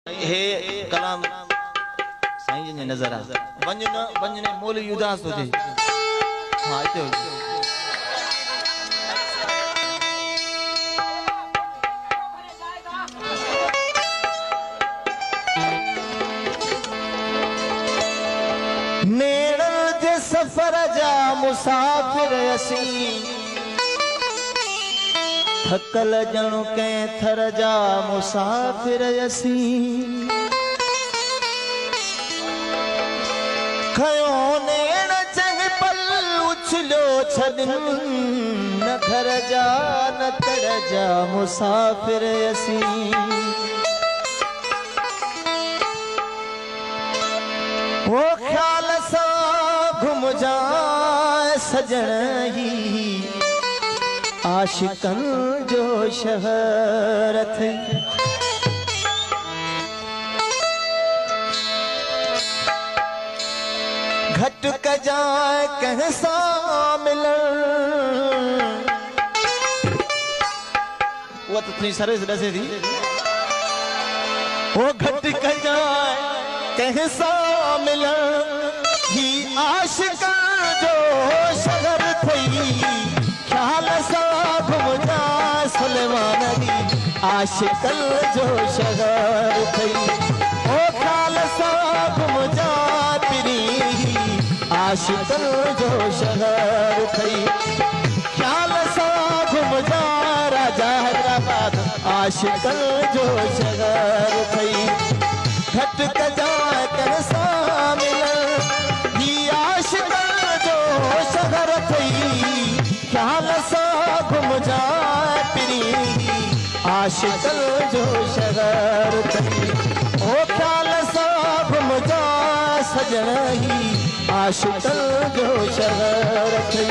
हे कलाम साईं जी नजर आ वंजने मौलवी उदास हो जे हां इते नेड़ल जे सफर जा मुसाफिर असी थकल जणो के थर जा मुसाफिर असी खयो नेण चंग पल उछलो छदिन न घर जा न तर जा मुसाफिर असी वो ख्याल सा घुम जाए सजन ही आशिकन जो शहर थे घट क जाए कहसा मिलन वो तो थी सर्विस दसे थी वो घट क जाए कहसा मिलन ही आशिकन जो शहर थी ख्याल सा घुम जा सुलेमान दी आशिकल जो शहर थी ओ ख्याल सा घुम जा पिरी आशिकल जो शहर थी ख्याल सा घुम जा राजा हैदराबाद आशिकल जो शहर थी घट क जाए कैसा मिलन ही आशिकल जो शहर थी ख्याल सा घुम जाए पिरी आशिकल जो शहर थी ओ ख्याल सा घुम जा सजन ही आशिकल जो शहर थी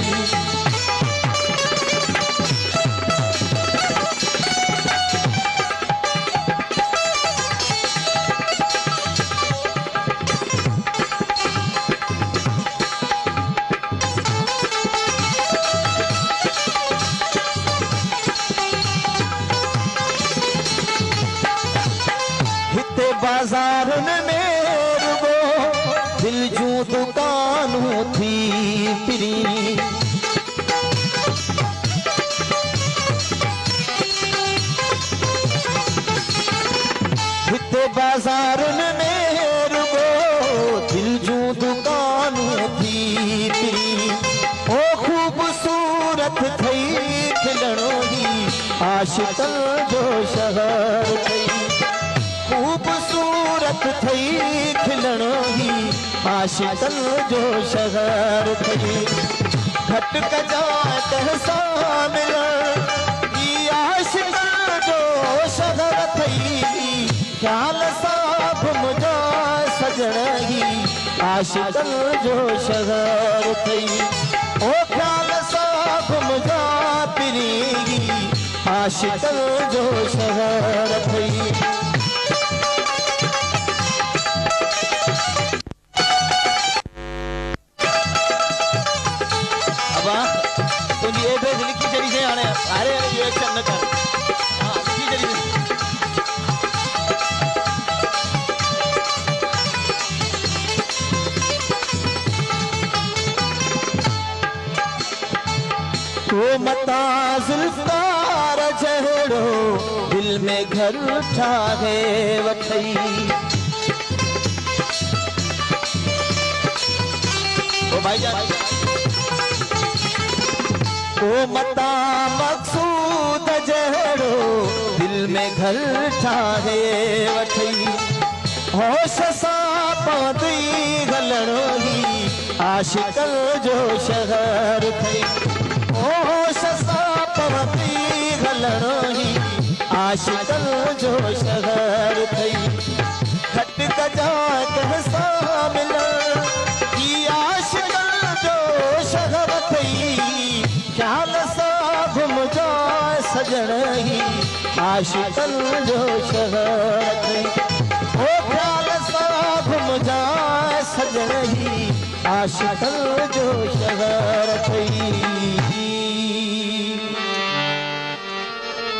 बाजार में रुगो दिल जू दुकानों थी फिरी हिते बाजार में रुगो दिल जू दुकानों थी फिरी ओ खूबसूरत थी खिलणो ही आशिकल जो शहर थी खूबसूरत थी खिलणो ही आशिकल जो शहर थी घट क जाए कहसा मिलन ही आशिकल जो शहर थी ख्याल सा घुम जा सजन ही आशिकल जो शहर थी ओ ख्याल सा घुम जा पिरी आशिकल जो शहर थी तुझी एड्रेस लिखी चली से आने अरे ये एक्शन न कर हां लिखी चली तो मता जुल्फकार जहड़ो दिल में घर ठाहे वठई ओ भाईजान ओ मता मकसूद जहड़ो दिल में घर ठाहे वठई होश सा पौधी गलणो ही आशिकल जो शहर थी होश सा पौधी गलणो ही आशिकल जो शहर थी घट क जाए कहसा मिलन ही आशिकल जो शहर थी ख्याल सा घुम जाए सजन ही आशिकल जो शहर थी ओ ख्याल सा घुम जाए सजन ही आशिकल जो शहर थी